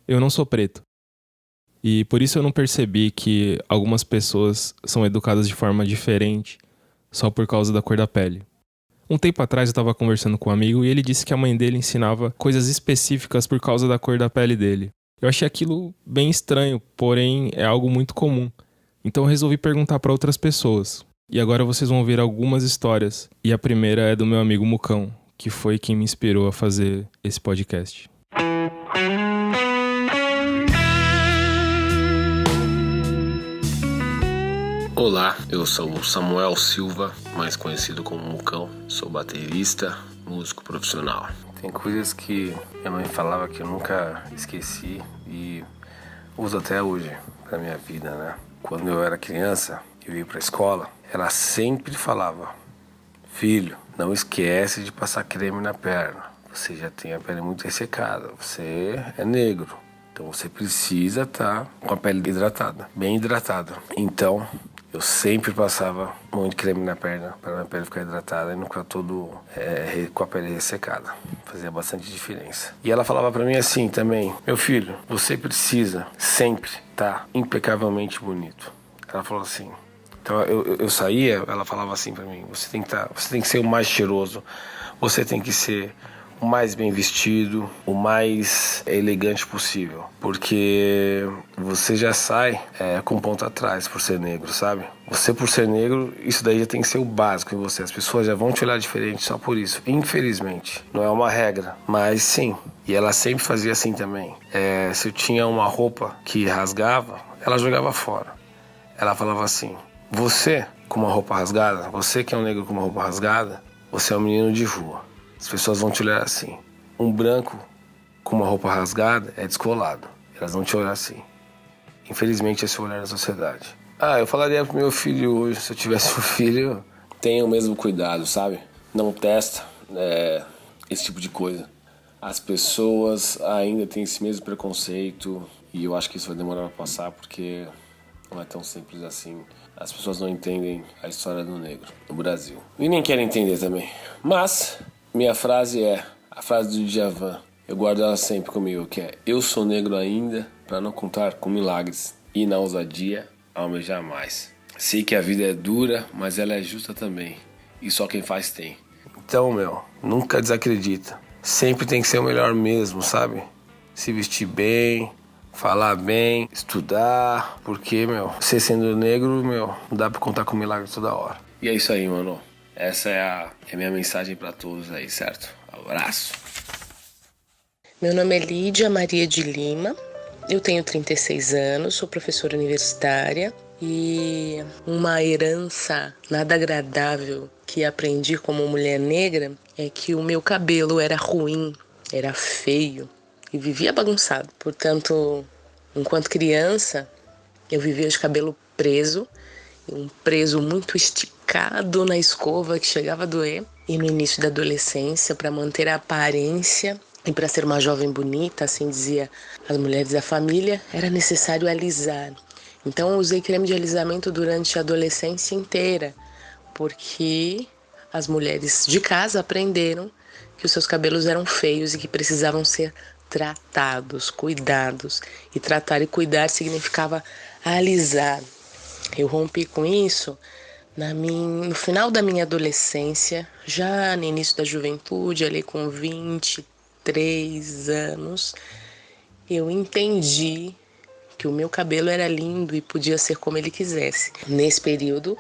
Eu não sou preto. E por isso eu não percebi que algumas pessoas são educadas de forma diferente só por causa da cor da pele. Um tempo atrás eu estava conversando com um amigo e ele disse que a mãe dele ensinava coisas específicas por causa da cor da pele dele. Eu achei aquilo bem estranho, porém é algo muito comum. Então eu resolvi perguntar para outras pessoas. E agora vocês vão ouvir algumas histórias. E a primeira é do meu amigo Mucão, que foi quem me inspirou a fazer esse podcast. Olá, eu sou o Samuel Silva, mais conhecido como Mucão. Sou baterista, músico profissional. Tem coisas que minha mãe falava que eu nunca esqueci e uso até hoje pra minha vida, né? Quando eu era criança, eu ia pra escola, ela sempre falava: filho, não esquece de passar creme na perna. Você já tem a pele muito ressecada, você é negro. Então você precisa estar com a pele hidratada, bem hidratada. Então eu sempre passava muito creme na perna para minha pele ficar hidratada e não ficar todo com a pele ressecada. Fazia bastante diferença. E ela falava para mim assim também: meu filho, você precisa sempre estar impecavelmente bonito. Ela falou assim. Então eu saía, ela falava assim para mim: você tem que ser o mais cheiroso, você tem que ser o mais bem vestido, o mais elegante possível, porque você já sai com ponto atrás por ser negro, sabe? Você por ser negro, isso daí já tem que ser o básico em você. As pessoas já vão te olhar diferente só por isso, infelizmente. Não é uma regra, mas sim. E ela sempre fazia assim também. Se eu tinha uma roupa que rasgava, ela jogava fora. Ela falava assim: você com uma roupa rasgada, você que é um negro com uma roupa rasgada, você é um menino de rua. As pessoas vão te olhar assim. Um branco com uma roupa rasgada é descolado. Elas vão te olhar assim. Infelizmente, esse é o olhar da sociedade. Eu falaria pro meu filho hoje, se eu tivesse um filho, tenha o mesmo cuidado, sabe? Não testa esse tipo de coisa. As pessoas ainda têm esse mesmo preconceito e eu acho que isso vai demorar pra passar porque não é tão simples assim. As pessoas não entendem a história do negro no Brasil. E nem querem entender também. Mas minha frase é a frase do Djavan. Eu guardo ela sempre comigo, que é: eu sou negro ainda para não contar com milagres e na ousadia almejar mais. Sei que a vida é dura, mas ela é justa também. E só quem faz tem. Então, nunca desacredita. Sempre tem que ser o melhor mesmo, sabe? Se vestir bem, falar bem, estudar. Porque, você sendo negro, não dá pra contar com milagre toda hora. E é isso aí, mano. Essa é a minha mensagem pra todos aí, certo? Abraço. Meu nome é Lídia Maria de Lima, eu tenho 36 anos, sou professora universitária e uma herança nada agradável que aprendi como mulher negra é que o meu cabelo era ruim, era feio e vivia bagunçado. Portanto, enquanto criança, eu vivia de cabelo preso, um preso muito esticado na escova que chegava a doer. E no início da adolescência, para manter a aparência e para ser uma jovem bonita, assim dizia as mulheres da família, era necessário alisar. Então eu usei creme de alisamento durante a adolescência inteira, porque as mulheres de casa aprenderam que os seus cabelos eram feios e que precisavam ser tratados, cuidados. E tratar e cuidar significava alisar. Eu rompi com isso no final da minha adolescência, já no início da juventude, ali com 23 anos, eu entendi que o meu cabelo era lindo e podia ser como ele quisesse. Nesse período,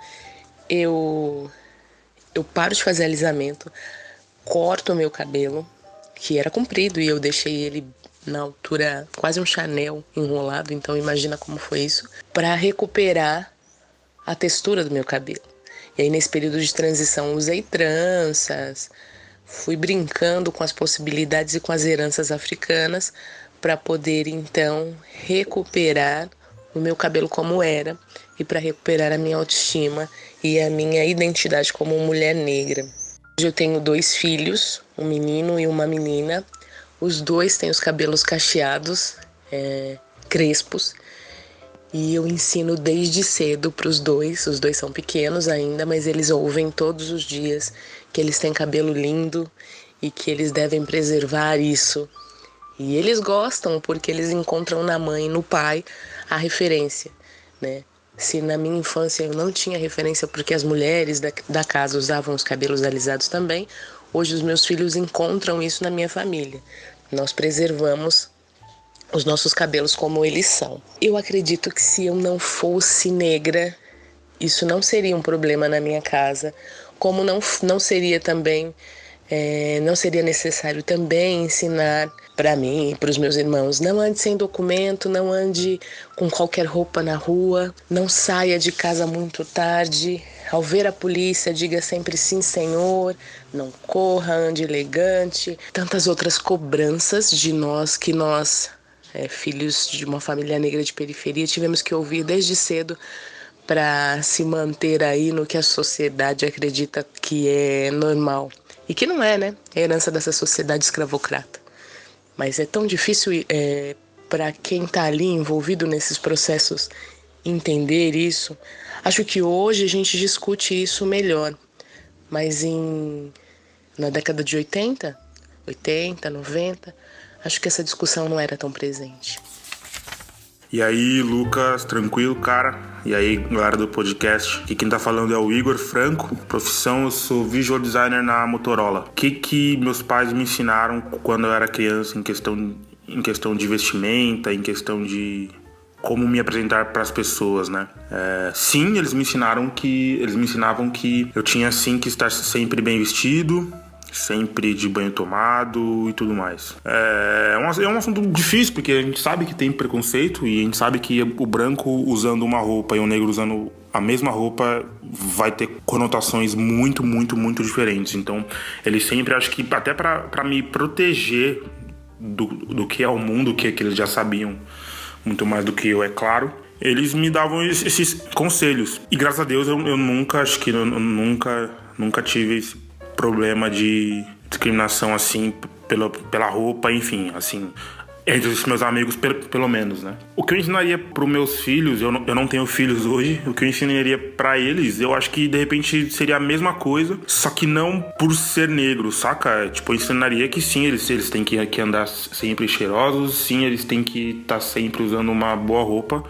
eu paro de fazer alisamento, corto o meu cabelo, que era comprido, e eu deixei ele na altura quase um Chanel enrolado, então imagina como foi isso, para recuperar a textura do meu cabelo. E aí nesse período de transição usei tranças, fui brincando com as possibilidades e com as heranças africanas para poder então recuperar o meu cabelo como era e para recuperar a minha autoestima e a minha identidade como mulher negra. Hoje eu tenho 2 filhos, um menino e uma menina. Os 2 têm os cabelos cacheados, crespos. E eu ensino desde cedo para os 2 são pequenos ainda, mas eles ouvem todos os dias que eles têm cabelo lindo e que eles devem preservar isso E eles gostam porque eles encontram na mãe, no pai, a referência, né? Se na minha infância eu não tinha referência porque as mulheres da casa usavam os cabelos alisados também, hoje os meus filhos encontram isso na minha família. Nós preservamos os nossos cabelos como eles são. Eu acredito que se eu não fosse negra, isso não seria um problema na minha casa, como não seria também, não seria necessário também ensinar para mim e para os meus irmãos: não ande sem documento, não ande com qualquer roupa na rua, não saia de casa muito tarde, ao ver a polícia diga sempre sim senhor, não corra, ande elegante. Tantas outras cobranças de nós que nós, filhos de uma família negra de periferia, tivemos que ouvir desde cedo para se manter aí no que a sociedade acredita que é normal. E que não é, né? É a herança dessa sociedade escravocrata. Mas é tão difícil para quem está ali envolvido nesses processos entender isso. Acho que hoje a gente discute isso melhor. Mas na década de 80, 90, acho que essa discussão não era tão presente. E aí, Lucas, tranquilo, cara? E aí, galera do podcast? Aqui quem tá falando é o Igor Franco. Profissão, eu sou visual designer na Motorola. O que meus pais me ensinaram quando eu era criança em questão de vestimenta, em questão de como me apresentar para as pessoas, né? Sim, eles me ensinavam que eu tinha sim que estar sempre bem vestido, sempre de banho tomado e tudo mais. É um assunto difícil, porque a gente sabe que tem preconceito e a gente sabe que o branco usando uma roupa e o negro usando a mesma roupa vai ter conotações muito, muito, muito diferentes. Então, eles sempre, acho que até para me proteger do que é o mundo, que eles já sabiam muito mais do que eu, é claro, eles me davam esses conselhos. E graças a Deus eu nunca tive esse problema de discriminação assim pela roupa, enfim, assim, entre os meus amigos, pelo menos, né? O que eu ensinaria pros meus filhos, eu não tenho filhos hoje, o que eu ensinaria pra eles, eu acho que de repente seria a mesma coisa, só que não por ser negro, saca? Tipo, eu ensinaria que sim, eles têm que andar sempre cheirosos, sim, eles têm que estar sempre usando uma boa roupa,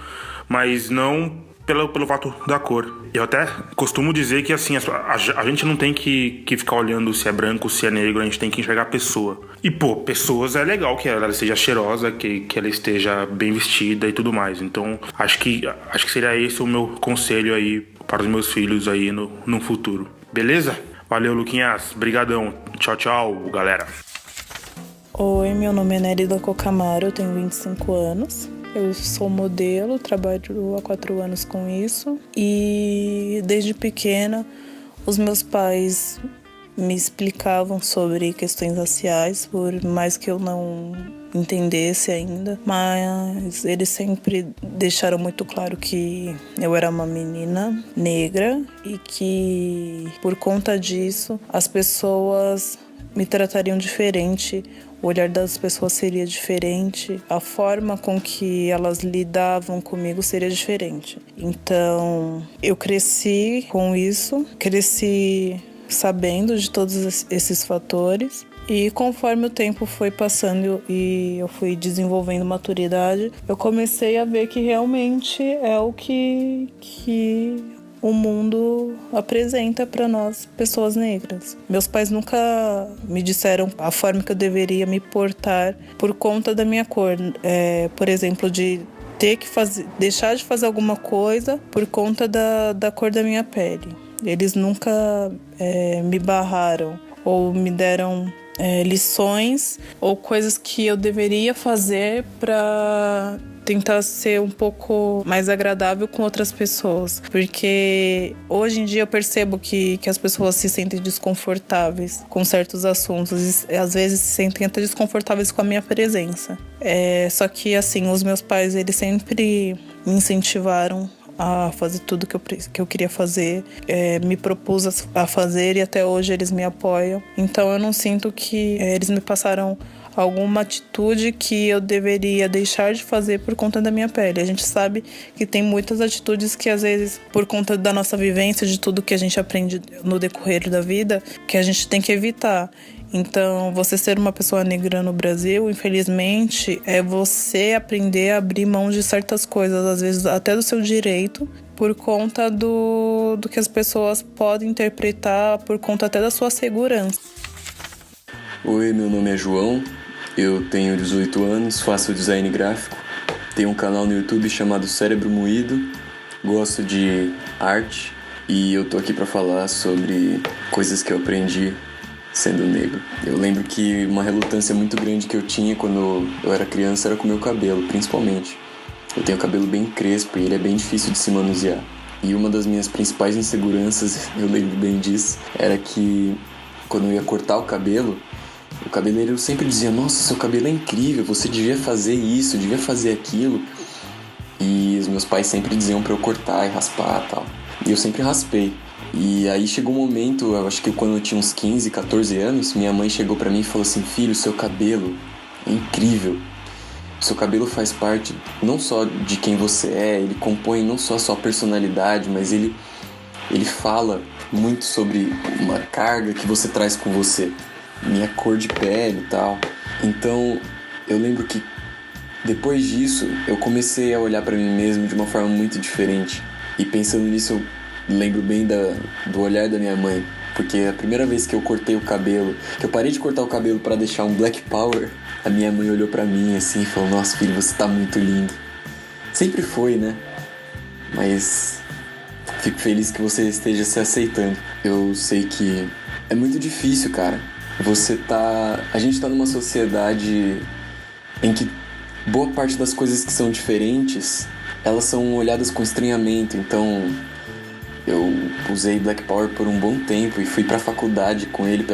mas não pelo fato da cor. Eu até costumo dizer que assim, a gente não tem que ficar olhando se é branco, se é negro, a gente tem que enxergar a pessoa. E pessoas é legal que ela esteja cheirosa, que ela esteja bem vestida e tudo mais. Então, acho que seria esse o meu conselho aí para os meus filhos aí no futuro. Beleza? Valeu, Luquinhas. Brigadão. Tchau, tchau, galera. Oi, meu nome é Nérida Cocamaro, eu tenho 25 anos. Eu sou modelo, trabalho há 4 anos com isso. E desde pequena, os meus pais me explicavam sobre questões raciais, por mais que eu não entendesse ainda. Mas eles sempre deixaram muito claro que eu era uma menina negra e que, por conta disso, as pessoas me tratariam diferente. O olhar das pessoas seria diferente, a forma com que elas lidavam comigo seria diferente. Então, eu cresci com isso, cresci sabendo de todos esses fatores. E conforme o tempo foi passando e eu fui desenvolvendo maturidade, eu comecei a ver que realmente é o que o mundo apresenta para nós, pessoas negras. Meus pais nunca me disseram a forma que eu deveria me portar por conta da minha cor. Por exemplo, de ter que deixar de fazer alguma coisa por conta da cor da minha pele. Eles nunca me barraram ou me deram lições ou coisas que eu deveria fazer para tentar ser um pouco mais agradável com outras pessoas. Porque hoje em dia eu percebo que as pessoas se sentem desconfortáveis com certos assuntos. E, às vezes se sentem até desconfortáveis com a minha presença. Só que, assim, os meus pais, eles sempre me incentivaram a fazer tudo que eu queria fazer, me propus a fazer e até hoje eles me apoiam. Então eu não sinto que eles me passaram alguma atitude que eu deveria deixar de fazer por conta da minha pele. A gente sabe que tem muitas atitudes que às vezes, por conta da nossa vivência, de tudo que a gente aprende no decorrer da vida, que a gente tem que evitar. Então, você ser uma pessoa negra no Brasil, infelizmente, é você aprender a abrir mão de certas coisas, às vezes até do seu direito, por conta do que as pessoas podem interpretar, por conta até da sua segurança. Oi, meu nome é João, eu tenho 18 anos, faço design gráfico, tenho um canal no YouTube chamado Cérebro Moído, gosto de arte e eu tô aqui pra falar sobre coisas que eu aprendi sendo negro. Eu lembro que uma relutância muito grande que eu tinha quando eu era criança era com o meu cabelo, principalmente. Eu tenho o cabelo bem crespo e ele é bem difícil de se manusear. E uma das minhas principais inseguranças, eu lembro bem disso, era que quando eu ia cortar o cabeleireiro sempre dizia: nossa, seu cabelo é incrível, você devia fazer isso, devia fazer aquilo. E os meus pais sempre diziam pra eu cortar e raspar e tal. E eu sempre raspei. E aí chegou um momento, eu acho que quando eu tinha uns 15, 14 anos, minha mãe chegou pra mim e falou assim: filho, seu cabelo é incrível. Seu cabelo faz parte não só de quem você é, ele compõe não só a sua personalidade, mas ele fala muito sobre uma carga que você traz com você. Minha cor de pele e tal. Então, eu lembro que depois disso, eu comecei a olhar pra mim mesmo de uma forma muito diferente. E pensando nisso, eu lembro bem do olhar da minha mãe. Porque a primeira vez que eu cortei o cabelo, que eu parei de cortar o cabelo pra deixar um Black Power, a minha mãe olhou pra mim assim e falou: nossa, filho, você tá muito lindo. Sempre foi, né? Mas fico feliz que você esteja se aceitando. Eu sei que é muito difícil, cara. A gente tá numa sociedade em que boa parte das coisas que são diferentes, elas são olhadas com estranhamento. Então, eu usei Black Power por um bom tempo e fui pra faculdade com ele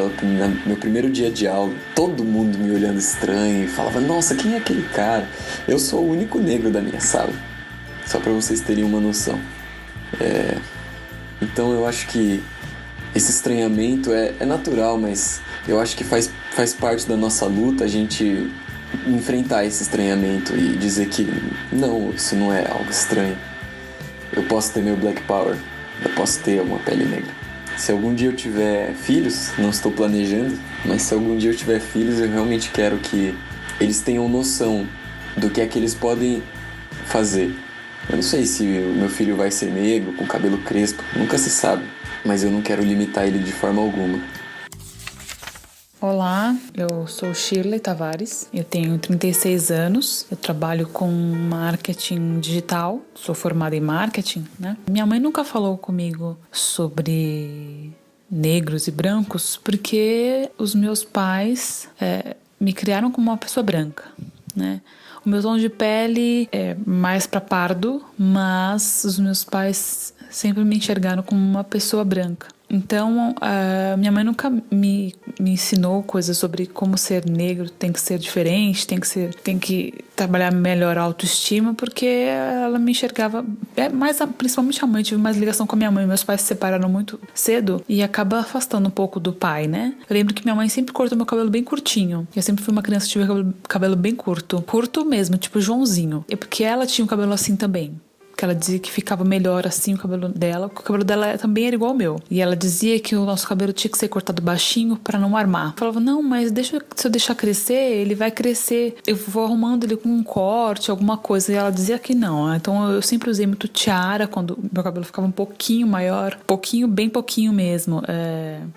meu primeiro dia de aula. Todo mundo me olhando estranho e falava: nossa, quem é aquele cara? Eu sou o único negro da minha sala. Só pra vocês terem uma noção. Então eu acho que esse estranhamento é natural, mas eu acho que faz parte da nossa luta a gente enfrentar esse estranhamento e dizer que não, isso não é algo estranho. Eu posso ter meu Black Power, eu posso ter uma pele negra. Se algum dia eu tiver filhos, não estou planejando, mas se algum dia eu tiver filhos, eu realmente quero que eles tenham noção do que é que eles podem fazer. Eu não sei se o meu filho vai ser negro, com cabelo crespo, nunca se sabe, mas eu não quero limitar ele de forma alguma. Olá, eu sou Shirley Tavares, eu tenho 36 anos, eu trabalho com marketing digital, sou formada em marketing, né? Minha mãe nunca falou comigo sobre negros e brancos porque os meus pais me criaram como uma pessoa branca, né? O meu tom de pele é mais para pardo, mas os meus pais sempre me enxergaram como uma pessoa branca. Então, minha mãe nunca me ensinou coisas sobre como ser negro tem que ser diferente, tem que trabalhar melhor a autoestima, porque ela me enxergava, principalmente a mãe, tive mais ligação com a minha mãe. Meus pais se separaram muito cedo e acaba afastando um pouco do pai, né? Eu lembro que minha mãe sempre cortou meu cabelo bem curtinho. Eu sempre fui uma criança que tive cabelo bem curto. Curto mesmo, tipo Joãozinho. É porque ela tinha um cabelo assim também. Que ela dizia que ficava melhor assim o cabelo dela, porque o cabelo dela também era igual ao meu. E ela dizia que o nosso cabelo tinha que ser cortado baixinho pra não armar. Eu falava: não, mas se eu deixar crescer, ele vai crescer. Eu vou arrumando ele com um corte, alguma coisa. E ela dizia que não. Então eu sempre usei muito tiara quando meu cabelo ficava um pouquinho maior. Bem pouquinho mesmo.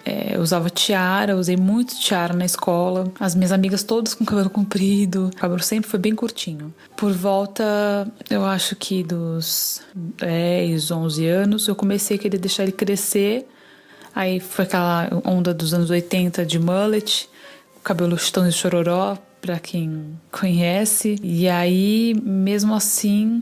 Eu usava tiara, usei muito tiara na escola. As minhas amigas todas com cabelo comprido. O cabelo sempre foi bem curtinho. Por volta, eu acho que dos 10, 11 anos, eu comecei a querer deixar ele crescer. Aí foi aquela onda dos anos 80 de mullet, cabelo chitão de chororó, pra quem conhece. E aí, mesmo assim,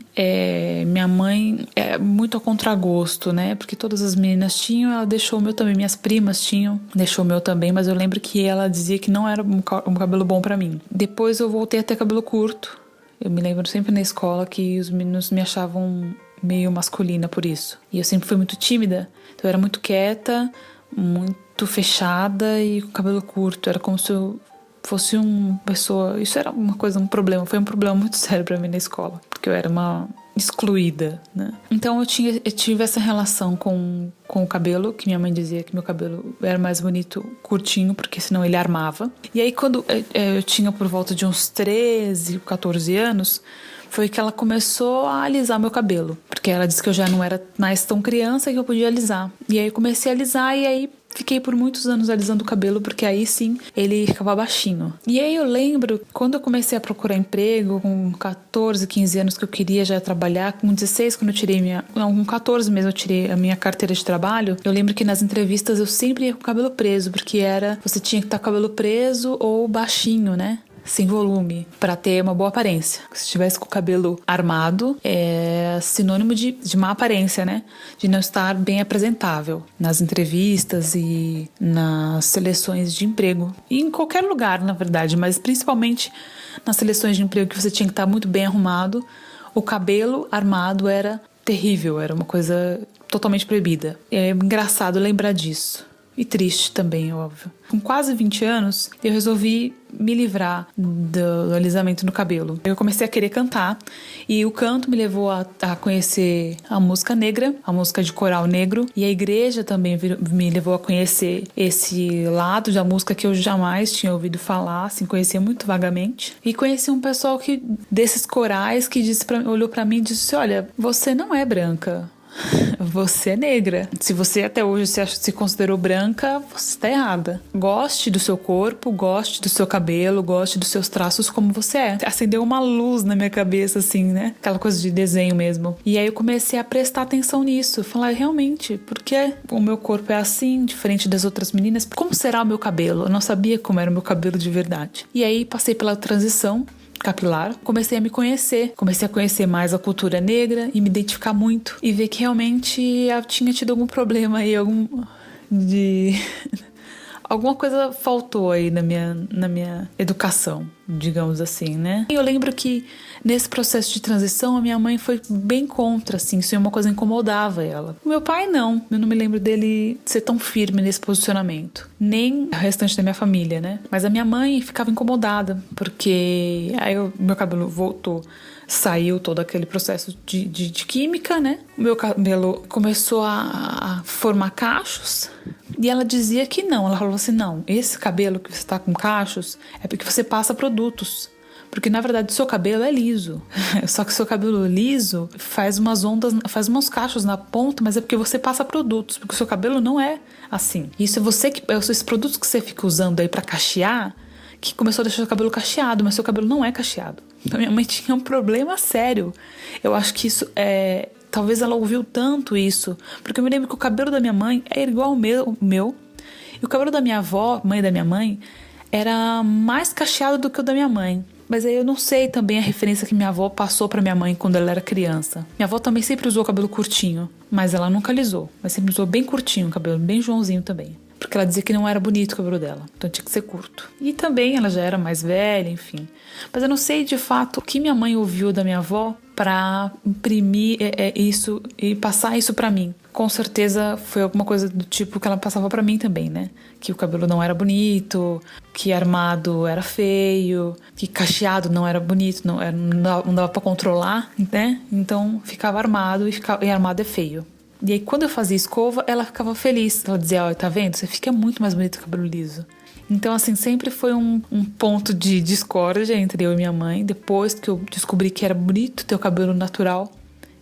minha mãe é muito a contragosto, né? Porque todas as meninas tinham, ela deixou o meu também. Minhas primas tinham, deixou o meu também, mas eu lembro que ela dizia que não era um cabelo bom pra mim. Depois eu voltei a ter cabelo curto. Eu me lembro sempre na escola que os meninos me achavam meio masculina por isso. E eu sempre fui muito tímida. Então eu era muito quieta, muito fechada e com cabelo curto. Era como se eu fosse uma pessoa... Isso era uma coisa, um problema. Foi um problema muito sério pra mim na escola. Porque eu era uma excluída, né? Então eu tive essa relação com o cabelo, que minha mãe dizia que meu cabelo era mais bonito curtinho, porque senão ele armava. E aí quando eu tinha por volta de uns 13, 14 anos, foi que ela começou a alisar meu cabelo, porque ela disse que eu já não era mais tão criança e que eu podia alisar. E aí eu comecei a alisar e aí fiquei por muitos anos alisando o cabelo, porque aí sim ele ficava baixinho. E aí eu lembro, quando eu comecei a procurar emprego, com 14, 15 anos que eu queria já trabalhar, com 16 quando eu tirei com 14 mesmo eu tirei a minha carteira de trabalho, eu lembro que nas entrevistas eu sempre ia com o cabelo preso, porque você tinha que estar com o cabelo preso ou baixinho, né? Sem volume, para ter uma boa aparência. Se tivesse com o cabelo armado, é sinônimo de má aparência, né? De não estar bem apresentável nas entrevistas e nas seleções de emprego. E em qualquer lugar, na verdade, mas principalmente nas seleções de emprego que você tinha que estar muito bem arrumado, o cabelo armado era terrível, era uma coisa totalmente proibida. É engraçado lembrar disso. E triste também, óbvio. Com quase 20 anos, eu resolvi me livrar do alisamento no cabelo. Eu comecei a querer cantar e o canto me levou a conhecer a música negra, a música de coral negro, e a igreja também me levou a conhecer esse lado da música que eu jamais tinha ouvido falar, assim, conhecia muito vagamente. E conheci um pessoal desses corais que olhou pra mim e disse: olha, você não é branca. Você é negra. Se você até hoje se considerou branca, você está errada. Goste do seu corpo, goste do seu cabelo, goste dos seus traços como você é. Acendeu uma luz na minha cabeça, assim, né? Aquela coisa de desenho mesmo. E aí eu comecei a prestar atenção nisso. Falar, realmente, por que o meu corpo é assim, diferente das outras meninas? Como será o meu cabelo? Eu não sabia como era o meu cabelo de verdade. E aí passei pela transição capilar, comecei a me conhecer, comecei a conhecer mais a cultura negra e me identificar muito e ver que realmente eu tinha tido algum problema aí, alguma coisa faltou aí na minha educação, digamos assim, né? E eu lembro que nesse processo de transição a minha mãe foi bem contra, assim, isso é uma coisa que incomodava ela. O meu pai não, eu não me lembro dele ser tão firme nesse posicionamento, nem o restante da minha família, né? Mas a minha mãe ficava incomodada, porque aí meu cabelo voltou, saiu todo aquele processo de química, né? O meu cabelo começou a formar cachos. E ela dizia que não, ela falou assim, não, esse cabelo que você está com cachos é porque você passa produtos. Porque, na verdade, o seu cabelo é liso. Só que o seu cabelo liso faz umas ondas, faz uns cachos na ponta, mas é porque você passa produtos. Porque o seu cabelo não é assim. Isso é esses produtos que você fica usando aí pra cachear, que começou a deixar o seu cabelo cacheado, mas seu cabelo não é cacheado. Então, minha mãe tinha um problema sério. Eu acho que isso talvez ela ouviu tanto isso, porque eu me lembro que o cabelo da minha mãe era igual ao meu, e o cabelo da minha avó, mãe da minha mãe, era mais cacheado do que o da minha mãe. Mas aí eu não sei também a referência que minha avó passou pra minha mãe quando ela era criança. Minha avó também sempre usou cabelo curtinho, mas ela nunca alisou, mas sempre usou bem curtinho o cabelo, bem Joãozinho também. Porque ela dizia que não era bonito o cabelo dela, então tinha que ser curto. E também ela já era mais velha, enfim. Mas eu não sei de fato o que minha mãe ouviu da minha avó pra imprimir isso e passar isso pra mim. Com certeza foi alguma coisa do tipo que ela passava pra mim também, né? Que o cabelo não era bonito, que armado era feio, que cacheado não era bonito, não dava pra controlar, né? Então ficava armado e armado é feio. E aí quando eu fazia escova, ela ficava feliz. Ela dizia, ó, tá vendo? Você fica muito mais bonito com o cabelo liso. Então, assim, sempre foi um ponto de discórdia entre eu e minha mãe. Depois que eu descobri que era bonito ter o cabelo natural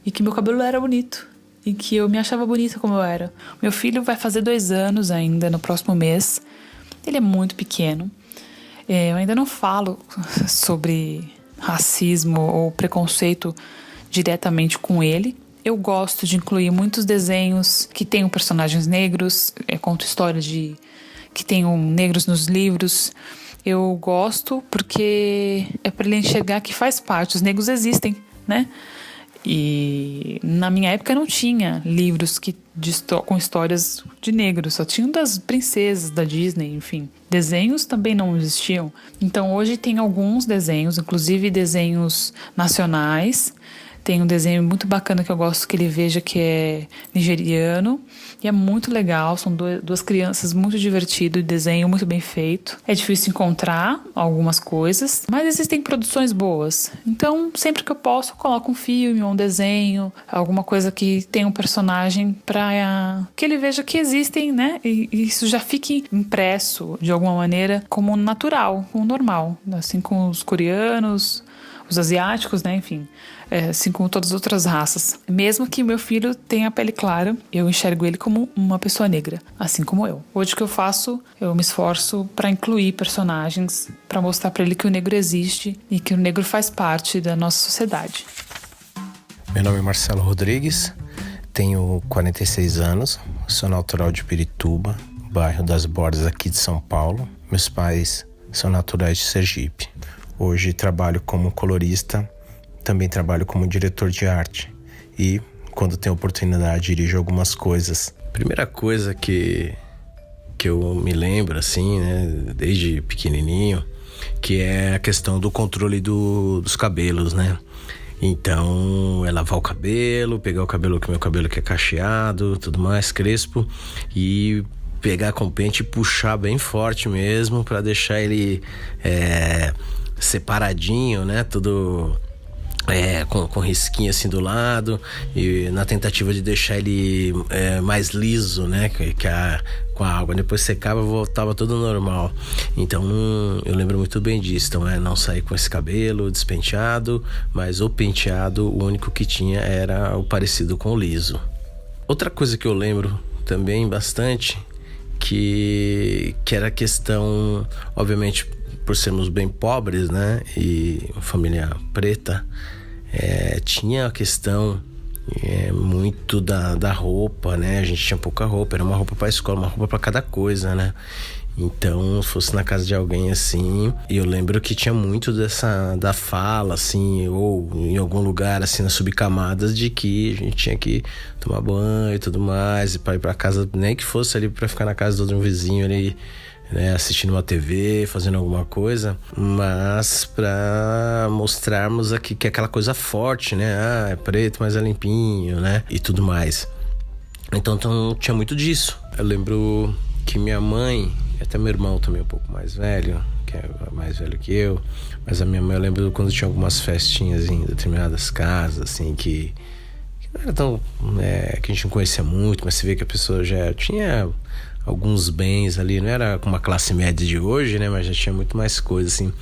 e que meu cabelo era bonito e que eu me achava bonita como eu era. Meu filho vai fazer 2 anos ainda no próximo mês. Ele é muito pequeno. Eu ainda não falo sobre racismo ou preconceito diretamente com ele. Eu gosto de incluir muitos desenhos que tenham personagens negros, conto histórias que tenham negros nos livros. Eu gosto porque é para ele enxergar que faz parte, os negros existem, né? E na minha época não tinha livros com histórias de negros, só tinham das princesas da Disney, enfim. Desenhos também não existiam. Então hoje tem alguns desenhos, inclusive desenhos nacionais, Tem um desenho muito bacana que eu gosto que ele veja, que é nigeriano. E é muito legal, são duas crianças, muito divertido, desenho muito bem feito. É difícil encontrar algumas coisas, mas existem produções boas. Então, sempre que eu posso, eu coloco um filme ou um desenho, alguma coisa que tenha um personagem para que ele veja que existem, né? E isso já fique impresso de alguma maneira como natural, como normal. Assim com os coreanos, os asiáticos, né? Enfim, assim como todas as outras raças. Mesmo que meu filho tenha pele clara, eu enxergo ele como uma pessoa negra, assim como eu. Hoje o que eu faço, eu me esforço para incluir personagens, para mostrar para ele que o negro existe e que o negro faz parte da nossa sociedade. Meu nome é Marcelo Rodrigues, tenho 46 anos, sou natural de Pirituba, bairro das Bordas aqui de São Paulo. Meus pais são naturais de Sergipe. Hoje trabalho como colorista, também trabalho como diretor de arte e, quando tenho oportunidade, dirijo algumas coisas. Primeira coisa que eu me lembro, assim, né, desde pequenininho, que é a questão do controle dos cabelos, né? Então, é lavar o cabelo, pegar o cabelo, que meu cabelo que é cacheado, tudo mais, crespo, e pegar com o pente e puxar bem forte mesmo para deixar ele separadinho, né? Tudo com risquinho assim do lado, e na tentativa de deixar ele mais liso, né? Com a água. Depois secava, voltava tudo normal. Então eu lembro muito bem disso. Então não sair com esse cabelo despenteado, mas o penteado, o único que tinha era o parecido com o liso. Outra coisa que eu lembro também bastante, que era a questão, obviamente, por sermos bem pobres, né, e família preta, tinha a questão muito da roupa, né? A gente tinha pouca roupa, era uma roupa para a escola, uma roupa para cada coisa, né? Então, se fosse na casa de alguém assim, eu lembro que tinha muito da fala, assim, ou em algum lugar, assim, nas subcamadas, de que a gente tinha que tomar banho e tudo mais, e para ir para casa, nem que fosse ali para ficar na casa do outro vizinho ali, né, assistindo uma TV, fazendo alguma coisa, mas para mostrarmos aqui que é aquela coisa forte, né? É preto, mas é limpinho, né? E tudo mais. Então tinha muito disso. Eu lembro que minha mãe, até meu irmão também um pouco mais velho, que é mais velho que eu, mas a minha mãe, eu lembro quando tinha algumas festinhas em determinadas casas, assim, que não era tão, que a gente não conhecia muito, mas você vê que a pessoa já tinha alguns bens ali, não era como a classe média de hoje, né, mas já tinha muito mais coisa, assim.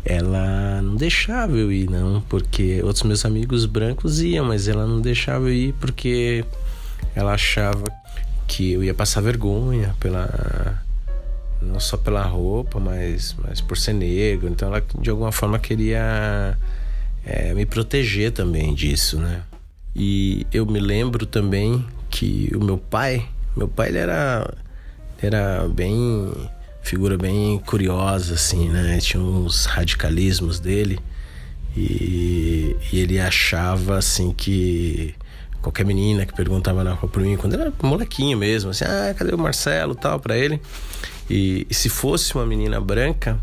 Ela não deixava eu ir, não, porque outros meus amigos brancos iam, mas ela não deixava eu ir porque ela achava que eu ia passar vergonha não só pela roupa, mas por ser negro. Então ela de alguma forma queria me proteger também disso, né? E eu me lembro também que o meu pai ele era bem figura bem curiosa, assim, né? Tinha uns radicalismos dele e ele achava, assim, que qualquer menina que perguntava na rua por mim, quando era molequinho mesmo, assim, cadê o Marcelo, tal, pra ele. E se fosse uma menina branca,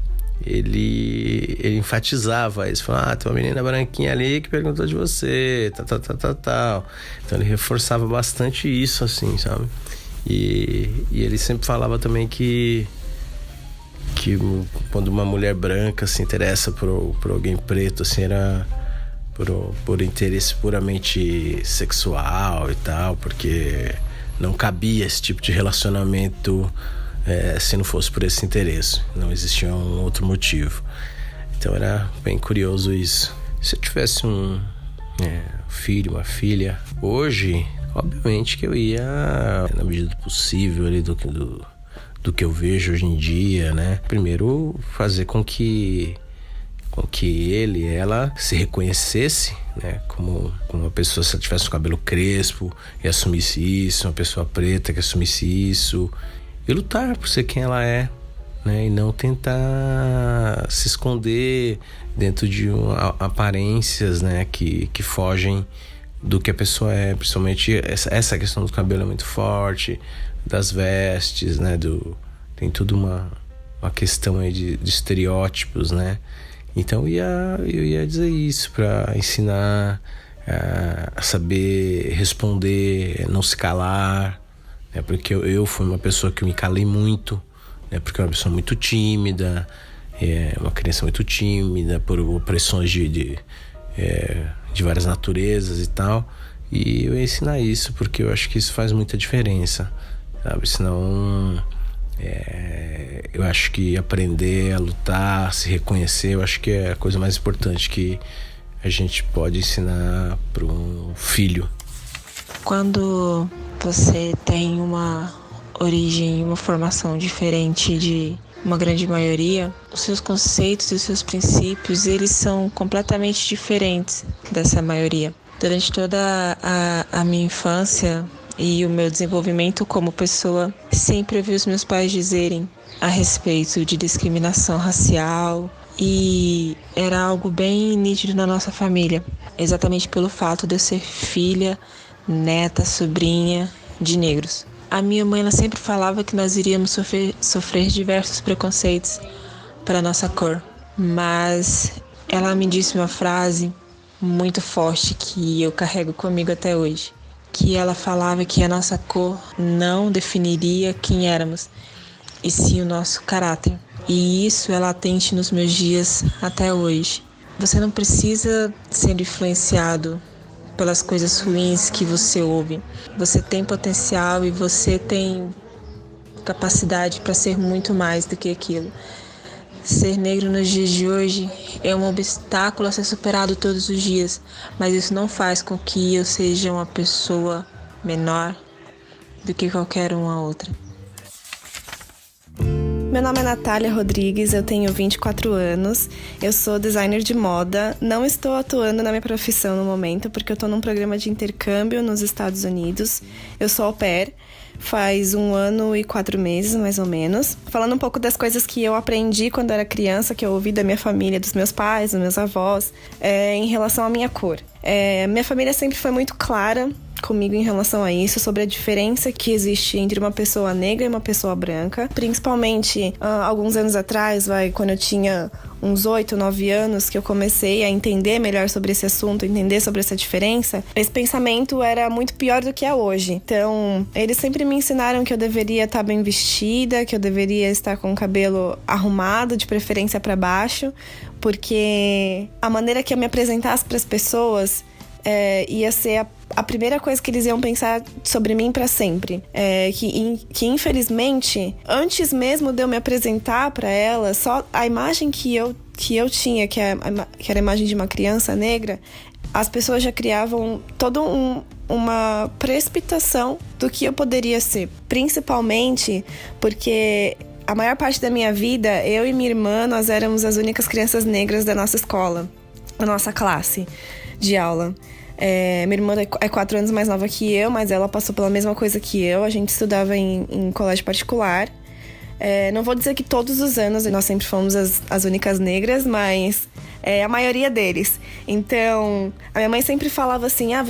ele enfatizava isso, falava, tem uma menina branquinha ali que perguntou de você, tal. Então ele reforçava bastante isso, assim, sabe? E ele sempre falava também que quando uma mulher branca se interessa por alguém preto, assim, era por interesse puramente sexual e tal, porque não cabia esse tipo de relacionamento se não fosse por esse interesse, não existia um outro motivo. Então era bem curioso isso. Se eu tivesse um filho, uma filha, hoje, obviamente que eu ia, na medida do possível, ali do que eu vejo hoje em dia, né? Primeiro, fazer com que ela se reconhecesse, né? Como uma pessoa, se ela tivesse o cabelo crespo e assumisse isso, uma pessoa preta que assumisse isso, e lutar por ser quem ela é, né? E não tentar se esconder dentro de aparências, né? Que fogem do que a pessoa é. Principalmente essa questão do cabelo é muito forte, das vestes, né? Tem tudo uma questão aí de estereótipos, né? Então eu ia dizer isso, para ensinar a saber responder, não se calar, né? Porque eu fui uma pessoa que me calei muito, né? Porque eu era uma pessoa muito tímida, uma criança muito tímida, por pressões de várias naturezas e tal. E eu ia ensinar isso, porque eu acho que isso faz muita diferença, sabe? Senão, eu acho que aprender a lutar, se reconhecer, eu acho que é a coisa mais importante que a gente pode ensinar para um filho. Quando você tem uma origem, uma formação diferente de uma grande maioria, os seus conceitos e os seus princípios, eles são completamente diferentes dessa maioria. Durante toda a minha infância e o meu desenvolvimento como pessoa, sempre ouvi os meus pais dizerem a respeito de discriminação racial, e era algo bem nítido na nossa família, exatamente pelo fato de eu ser filha, neta, sobrinha de negros. A minha mãe ela sempre falava que nós iríamos sofrer diversos preconceitos pela nossa cor, mas ela me disse uma frase muito forte que eu carrego comigo até hoje, que ela falava que a nossa cor não definiria quem éramos, e sim o nosso caráter. E isso é latente nos meus dias até hoje. Você não precisa ser influenciado pelas coisas ruins que você ouve. Você tem potencial e você tem capacidade para ser muito mais do que aquilo. Ser negro nos dias de hoje é um obstáculo a ser superado todos os dias, mas isso não faz com que eu seja uma pessoa menor do que qualquer uma outra. Meu nome é Natália Rodrigues, eu tenho 24 anos, eu sou designer de moda, não estou atuando na minha profissão no momento porque eu estou num programa de intercâmbio nos Estados Unidos, eu sou au pair, faz 1 ano e 4 meses mais ou menos. Falando um pouco das coisas que eu aprendi quando era criança, que eu ouvi da minha família, dos meus pais, dos meus avós, em relação à minha cor. Minha família sempre foi muito clara comigo em relação a isso, sobre a diferença que existe entre uma pessoa negra e uma pessoa branca. Principalmente, alguns anos atrás, quando eu tinha uns 8, 9 anos, que eu comecei a entender melhor sobre esse assunto, entender sobre essa diferença, esse pensamento era muito pior do que é hoje. Então, eles sempre me ensinaram que eu deveria estar bem vestida, que eu deveria estar com o cabelo arrumado, de preferência para baixo, porque a maneira que eu me apresentasse para as pessoas ia ser a primeira coisa que eles iam pensar sobre mim para sempre. Que infelizmente, antes mesmo de eu me apresentar para elas, só a imagem que eu tinha, que era a imagem de uma criança negra, as pessoas já criavam toda uma precipitação do que eu poderia ser. Principalmente porque a maior parte da minha vida, eu e minha irmã, nós éramos as únicas crianças negras da nossa escola, da nossa classe de aula. Minha irmã é 4 anos mais nova que eu, mas ela passou pela mesma coisa que eu. A gente estudava em colégio particular. Não vou dizer que todos os anos nós sempre fomos as únicas negras, mas a maioria deles. Então, a minha mãe sempre falava assim: a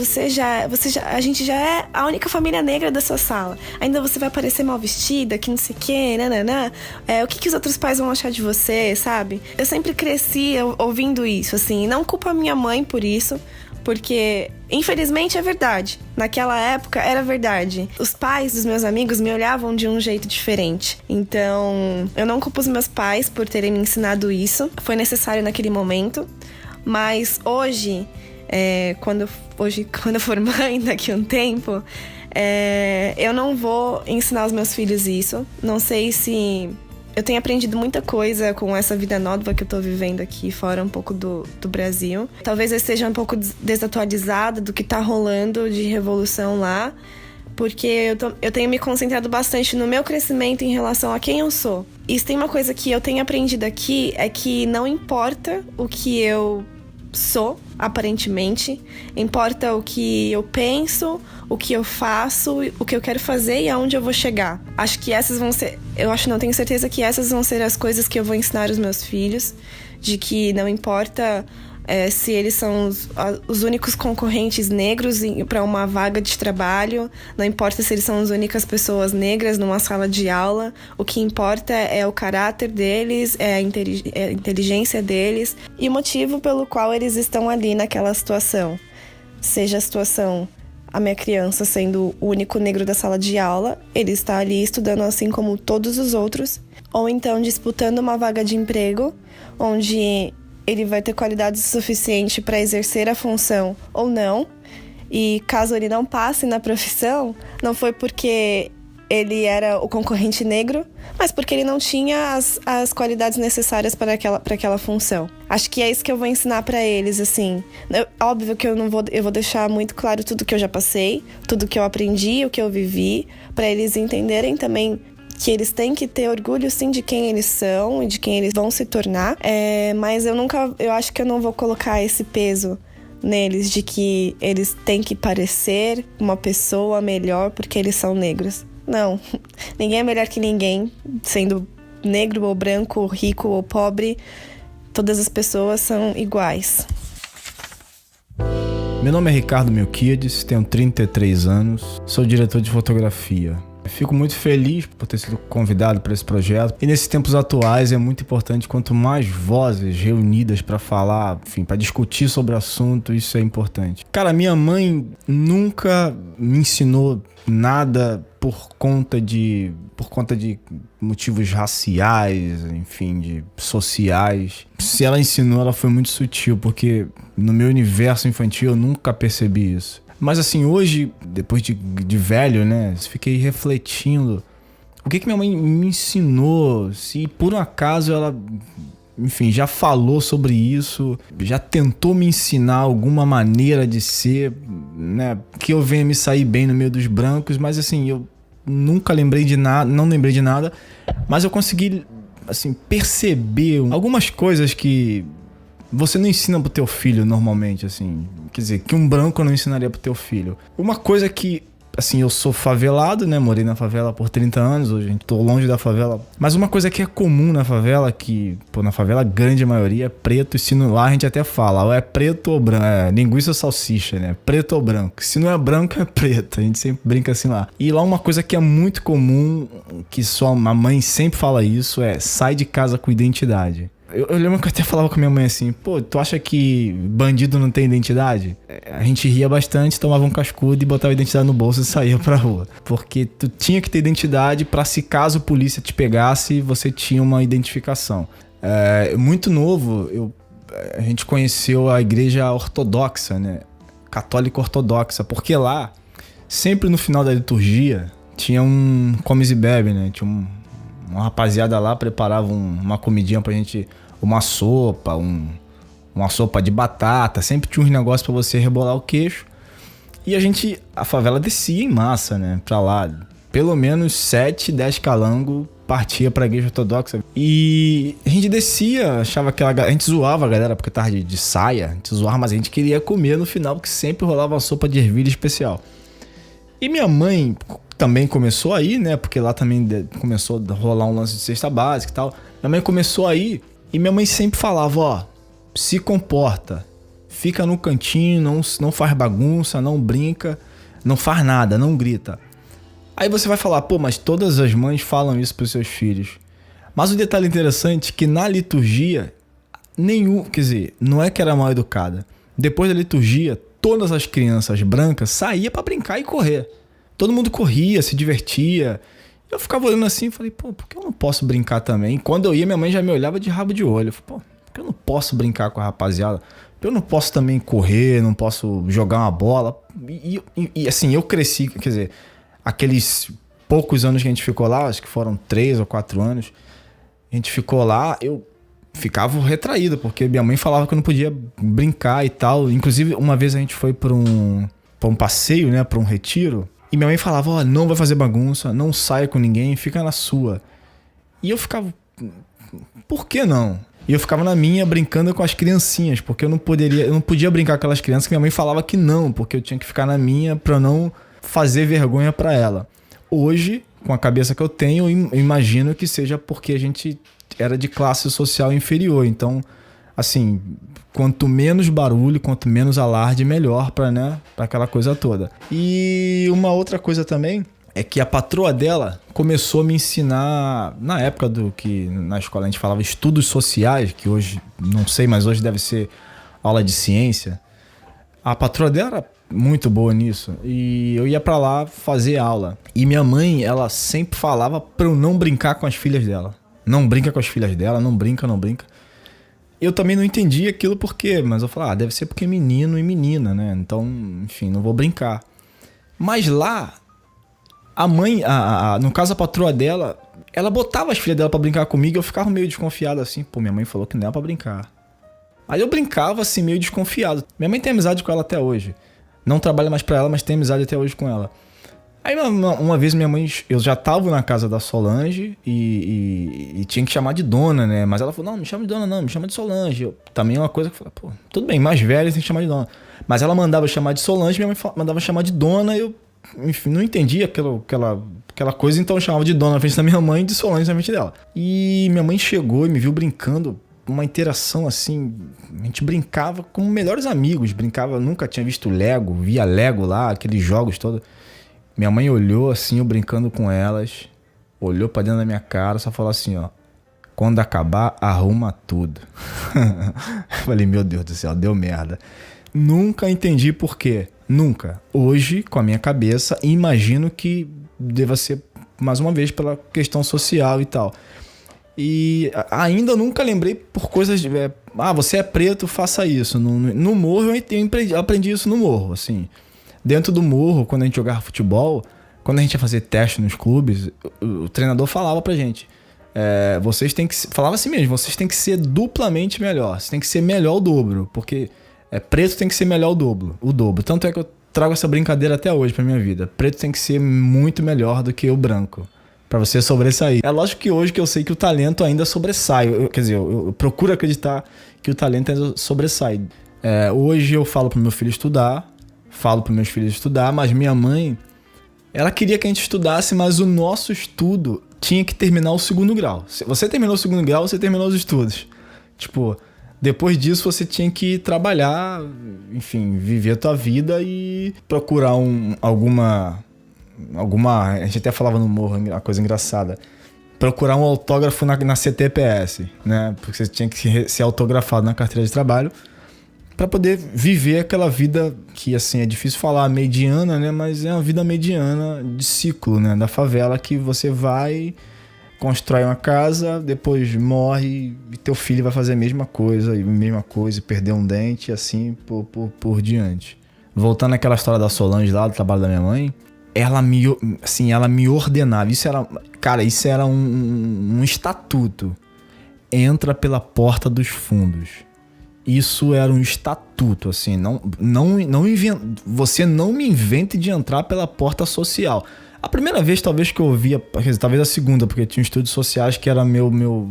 gente já é a única família negra da sua sala. Ainda você vai parecer mal vestida, que não sei o quê, nananã. O que os outros pais vão achar de você, sabe? Eu sempre cresci ouvindo isso, assim. Não culpo a minha mãe por isso, porque, infelizmente, é verdade. Naquela época, era verdade. Os pais dos meus amigos me olhavam de um jeito diferente. Então, eu não culpo os meus pais por terem me ensinado isso. Foi necessário naquele momento. Mas hoje, quando eu for mãe daqui a um tempo, eu não vou ensinar os meus filhos isso. Não sei se... Eu tenho aprendido muita coisa com essa vida nova que eu tô vivendo aqui fora um pouco do Brasil. Talvez eu esteja um pouco desatualizada do que tá rolando de revolução lá, porque eu tenho me concentrado bastante no meu crescimento em relação a quem eu sou. E se tem uma coisa que eu tenho aprendido aqui, é que não importa o que eu sou, aparentemente, importa o que eu penso, o que eu faço, o que eu quero fazer e aonde eu vou chegar. Acho que essas vão ser... não tenho certeza que essas vão ser as coisas que eu vou ensinar os meus filhos, de que não importa se eles são os únicos concorrentes negros para uma vaga de trabalho, não importa se eles são as únicas pessoas negras numa sala de aula, o que importa é o caráter deles, é a inteligência deles e o motivo pelo qual eles estão ali naquela situação. seja a situação, a minha criança sendo o único negro da sala de aula, ele está ali estudando assim como todos os outros, ou então disputando uma vaga de emprego, onde ele vai ter qualidades suficientes para exercer a função ou não, e caso ele não passe na profissão, não foi porque ele era o concorrente negro, mas porque ele não tinha as qualidades necessárias para aquela função. Acho que é isso que eu vou ensinar para eles, assim. Óbvio que eu vou deixar muito claro tudo que eu já passei, tudo que eu aprendi, o que eu vivi, para eles entenderem também que eles têm que ter orgulho, sim, de quem eles são e de quem eles vão se tornar. Mas eu acho que eu não vou colocar esse peso neles de que eles têm que parecer uma pessoa melhor porque eles são negros. Não, ninguém é melhor que ninguém, sendo negro ou branco, rico ou pobre, todas as pessoas são iguais. Meu nome é Ricardo Melquiades, tenho 33 anos, sou diretor de fotografia. Fico muito feliz por ter sido convidado para esse projeto. E nesses tempos atuais é muito importante, quanto mais vozes reunidas para falar, enfim, para discutir sobre o assunto, isso é importante. Cara, minha mãe nunca me ensinou nada por conta de motivos raciais, enfim, de sociais. Se ela ensinou, ela foi muito sutil, porque no meu universo infantil eu nunca percebi isso. Mas assim, hoje, depois de velho, né, fiquei refletindo o que minha mãe me ensinou, se por um acaso ela, enfim, já falou sobre isso, já tentou me ensinar alguma maneira de ser, né, que eu venha me sair bem no meio dos brancos, mas assim, eu nunca lembrei de nada, não lembrei de nada, mas eu consegui, assim, perceber algumas coisas que você não ensina pro teu filho normalmente, assim. Quer dizer, que um branco não ensinaria pro teu filho. Uma coisa que, assim, eu sou favelado, né? Morei na favela por 30 anos, hoje a gente tô longe da favela. Mas uma coisa que é comum na favela, que, pô, na favela a grande maioria é preto, e se não lá a gente até fala, ou é preto ou branco, é linguiça ou salsicha, né? Preto ou branco. Se não é branco, é preto. A gente sempre brinca assim lá. E lá uma coisa que é muito comum, que só a mãe sempre fala isso, é sai de casa com identidade. Eu lembro que eu até falava com minha mãe assim, pô, tu acha que bandido não tem identidade? A gente ria bastante, tomava um cascudo e botava a identidade no bolso e saía pra rua. Porque tu tinha que ter identidade pra, se caso a polícia te pegasse, você tinha uma identificação. Muito novo, a gente conheceu a igreja ortodoxa, né? Católica ortodoxa, porque lá, sempre no final da liturgia, tinha um comes e bebe, né? Tinha uma rapaziada lá preparava uma comidinha pra gente, uma sopa, uma sopa de batata, sempre tinha uns negócios pra você rebolar o queixo. E a favela descia em massa, né, pra lá. Pelo menos 7, 10 calangos partia pra igreja ortodoxa. E a gente descia, achava a gente zoava a galera porque tava de saia, a gente zoava, mas a gente queria comer no final, porque sempre rolava uma sopa de ervilha especial. E minha mãe também começou aí, né? Porque lá também começou a rolar um lance de cesta básica e tal. Minha mãe começou aí e minha mãe sempre falava, ó, se comporta, fica no cantinho, não faz bagunça, não brinca, não faz nada, não grita. Aí você vai falar, pô, mas todas as mães falam isso pros seus filhos. Mas o detalhe interessante é que na liturgia, quer dizer, não é que era mal educada. Depois da liturgia, todas as crianças brancas saíam pra brincar e correr. Todo mundo corria, se divertia. Eu ficava olhando assim e falei, pô, por que eu não posso brincar também? Quando eu ia, minha mãe já me olhava de rabo de olho. Eu falei, pô, por que eu não posso brincar com a rapaziada? Eu não posso também correr, não posso jogar uma bola. E assim, eu cresci, quer dizer, aqueles poucos anos que a gente ficou lá, acho que foram 3 ou 4 anos, a gente ficou lá, eu ficava retraído, porque minha mãe falava que eu não podia brincar e tal. Inclusive, uma vez a gente foi pra um passeio, né, pra um retiro, e minha mãe falava, ó, não vai fazer bagunça, não saia com ninguém, fica na sua. E eu ficava, por que não? E eu ficava na minha, brincando com as criancinhas, porque eu não podia brincar com aquelas crianças que minha mãe falava que não, porque eu tinha que ficar na minha pra não fazer vergonha pra ela. Hoje, com a cabeça que eu tenho, eu imagino que seja porque a gente era de classe social inferior. Então, assim, quanto menos barulho, quanto menos alarde, melhor pra aquela coisa toda. E uma outra coisa também é que a patroa dela começou a me ensinar, na época do que na escola a gente falava estudos sociais, que hoje, não sei, mas hoje deve ser aula de ciência. A patroa dela era muito boa nisso. E eu ia pra lá fazer aula. E minha mãe, ela sempre falava pra eu não brincar com as filhas dela. Não brinca com as filhas dela, não brinca. Eu também não entendi aquilo por quê, mas eu falava, deve ser porque é menino e menina, né? Então, enfim, não vou brincar. Mas lá, a mãe, no caso a patroa dela, ela botava as filhas dela pra brincar comigo e eu ficava meio desconfiado assim. Pô, minha mãe falou que não era pra brincar. Aí eu brincava assim, meio desconfiado. Minha mãe tem amizade com ela até hoje. Não trabalha mais pra ela, mas tem amizade até hoje com ela. Aí uma vez minha mãe, eu já tava na casa da Solange e tinha que chamar de dona, né? Mas ela falou, não me chama de dona não, me chama de Solange. Também é uma coisa que eu falei, pô, tudo bem, mais velha tem que chamar de dona. Mas ela mandava chamar de Solange, minha mãe mandava chamar de dona, eu, enfim, não entendia aquela coisa, então eu chamava de dona na frente da minha mãe e de Solange na frente dela. E minha mãe chegou e me viu brincando, uma interação assim, a gente brincava como melhores amigos, brincava, nunca tinha visto Lego, via Lego lá, aqueles jogos todos. Minha mãe olhou assim, eu brincando com elas, olhou pra dentro da minha cara, só falou assim, ó, quando acabar, arruma tudo. Falei, meu Deus do céu, deu merda. Nunca entendi por quê, nunca. Hoje, com a minha cabeça, imagino que deva ser, mais uma vez, pela questão social e tal. E ainda nunca lembrei por coisas de... você é preto, faça isso. No morro, eu aprendi isso no morro, assim. Dentro do morro, quando a gente jogava futebol, quando a gente ia fazer teste nos clubes, o treinador falava pra gente, vocês têm que... Falava assim mesmo, vocês têm que ser duplamente melhor. Você tem que ser melhor o dobro, porque preto tem que ser melhor o dobro. Tanto é que eu trago essa brincadeira até hoje pra minha vida. Preto tem que ser muito melhor do que o branco, pra você sobressair. É lógico que hoje que eu sei que o talento ainda sobressai. Quer dizer, eu procuro acreditar que o talento ainda sobressai. Hoje eu falo pro meu filho estudar, falo para meus filhos estudar, mas minha mãe, ela queria que a gente estudasse, mas o nosso estudo tinha que terminar o 2º grau. Se você terminou o 2º grau, você terminou os estudos. Tipo, depois disso você tinha que trabalhar, enfim, viver a tua vida e procurar alguma... A gente até falava no morro, uma coisa engraçada. Procurar um autógrafo na CTPS, né? Porque você tinha que ser autografado na carteira de trabalho para poder viver aquela vida que, assim, é difícil falar mediana, né? Mas é uma vida mediana de ciclo, né? Da favela, que você vai, constrói uma casa, depois morre e teu filho vai fazer a mesma coisa, e perder um dente, e assim por diante. Voltando àquela história da Solange lá, do trabalho da minha mãe, ela me ordenava. Isso era um estatuto. Entra pela porta dos fundos. Isso era um estatuto, assim, você não me invente de entrar pela porta social. A primeira vez, talvez, que eu ouvia, talvez a segunda, porque tinha estudos sociais que era meu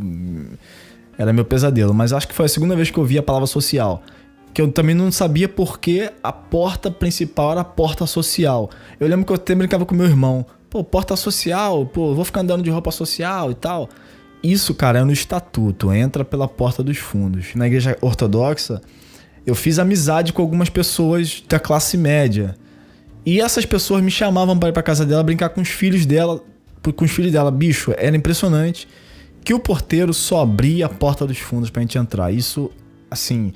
pesadelo, mas acho que foi a segunda vez que eu ouvi a palavra social, que eu também não sabia por que a porta principal era a porta social. Eu lembro que eu até brincava com meu irmão, porta social, vou ficar andando de roupa social e tal. Isso, cara, é no estatuto, entra pela porta dos fundos. Na igreja ortodoxa, eu fiz amizade com algumas pessoas da classe média. E essas pessoas me chamavam para ir pra casa dela brincar com os filhos dela. Bicho, era impressionante que o porteiro só abria a porta dos fundos pra gente entrar. Isso, assim,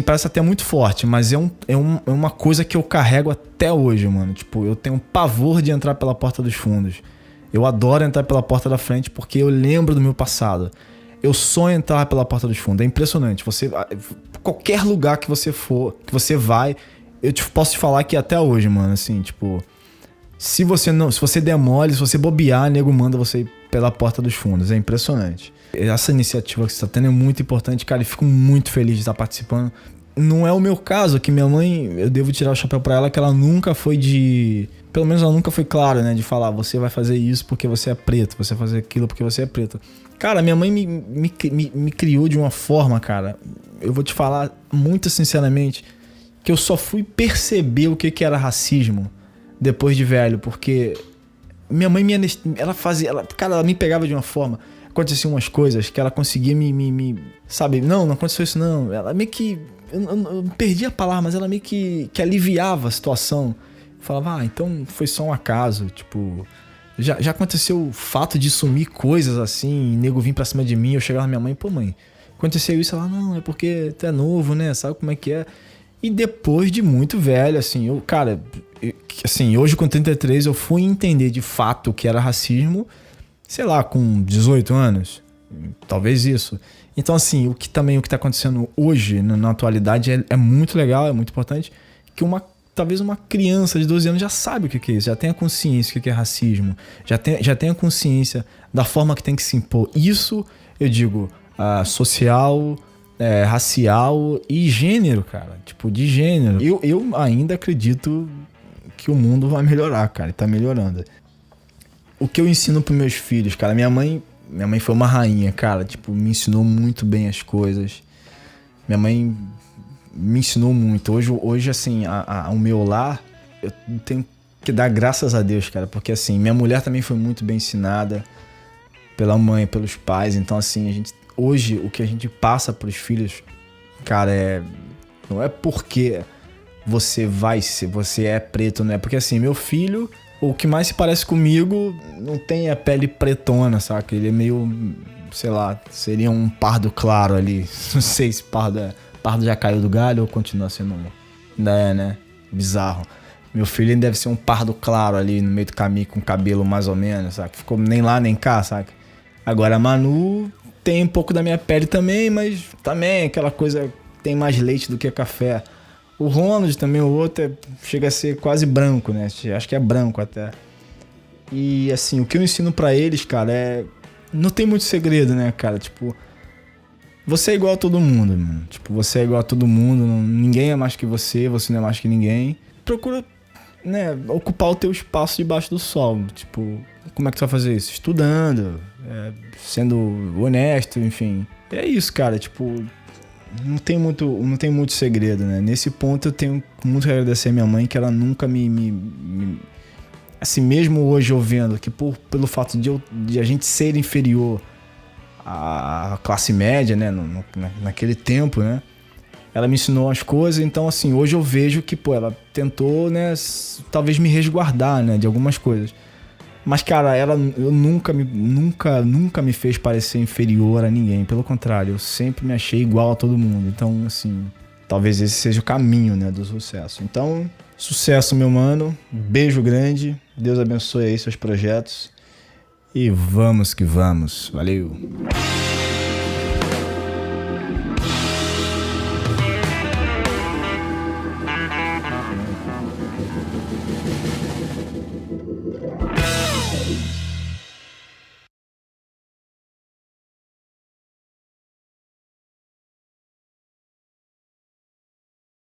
parece até muito forte, mas é uma coisa que eu carrego até hoje, mano. Tipo, eu tenho um pavor de entrar pela porta dos fundos. Eu adoro entrar pela porta da frente porque eu lembro do meu passado. Eu sonho entrar pela porta dos fundos. É impressionante. Qualquer lugar que você for, que você vai, eu posso te falar que até hoje, mano, assim, tipo, se você der mole, se você bobear, nego manda você ir pela porta dos fundos. É impressionante. Essa iniciativa que você está tendo é muito importante, cara, e fico muito feliz de estar participando. Não é o meu caso, que minha mãe, eu devo tirar o chapéu pra ela, que ela nunca foi pelo menos ela nunca foi clara, né? De falar, você vai fazer isso porque você é preto, você vai fazer aquilo porque você é preto. Cara, minha mãe me criou de uma forma, cara, eu vou te falar muito sinceramente, que eu só fui perceber o que era racismo depois de velho, porque minha mãe ela me pegava de uma forma, aconteciam umas coisas que ela conseguia sabe, não aconteceu isso não, ela meio que, eu perdi a palavra, mas ela meio que aliviava a situação. Falava, então foi só um acaso, tipo, já aconteceu o fato de sumir coisas assim, e nego vir pra cima de mim, eu chegava na minha mãe, mãe, aconteceu isso, ela, não, é porque tu é novo, né, sabe como é que é? E depois de muito velho, assim, hoje com 33 eu fui entender de fato o que era racismo, sei lá, com 18 anos, talvez isso. Então, assim, o que tá acontecendo hoje, na atualidade, é muito legal, é muito importante, que talvez uma criança de 12 anos já sabe o que é isso, já tem a consciência do que é racismo, já tem a consciência da forma que tem que se impor. Isso, eu digo, social, racial e gênero, cara. Tipo, de gênero. Eu ainda acredito que o mundo vai melhorar, cara. E tá melhorando. O que eu ensino pros meus filhos, cara? Minha mãe foi uma rainha, cara. Tipo, me ensinou muito bem as coisas. Minha mãe me ensinou muito. Hoje assim, o meu lar, eu tenho que dar graças a Deus, cara. Porque, assim, minha mulher também foi muito bem ensinada pela mãe, pelos pais. Então, assim, hoje, o que a gente passa pros filhos, cara, não é porque você é preto, não é? Porque, assim, meu filho, o que mais se parece comigo, não tem a pele pretona, saca? Ele é meio, sei lá, seria um pardo claro ali. Não sei se pardo já caiu do galho ou continua sendo ainda é, né? Bizarro. Meu filho deve ser um pardo claro ali no meio do caminho, com cabelo mais ou menos, saca? Ficou nem lá nem cá, saca? Agora a Manu tem um pouco da minha pele também, mas também aquela coisa, tem mais leite do que café. O Ronald também, o outro, chega a ser quase branco, né? Acho que é branco até. E assim, o que eu ensino pra eles, cara, não tem muito segredo, né, cara? Tipo, você é igual a todo mundo, mano. Tipo, você é igual a todo mundo, ninguém é mais que você não é mais que ninguém. Procura, né, ocupar o teu espaço debaixo do sol. Tipo, como é que tu vai fazer isso? Estudando, sendo honesto, enfim. É isso, cara, tipo, não tem muito segredo, né? Nesse ponto eu tenho muito que agradecer a minha mãe, que ela nunca me assim, mesmo hoje eu vendo que pelo fato de a gente ser inferior à classe média, né, naquele tempo, né, ela me ensinou as coisas. Então, assim, hoje eu vejo que, ela tentou, né, talvez me resguardar, né, de algumas coisas. Mas, cara, ela nunca me fez parecer inferior a ninguém. Pelo contrário, eu sempre me achei igual a todo mundo. Então, assim, talvez esse seja o caminho, né, do sucesso. Então, sucesso, meu mano. Beijo grande. Deus abençoe aí seus projetos. E vamos que vamos. Valeu.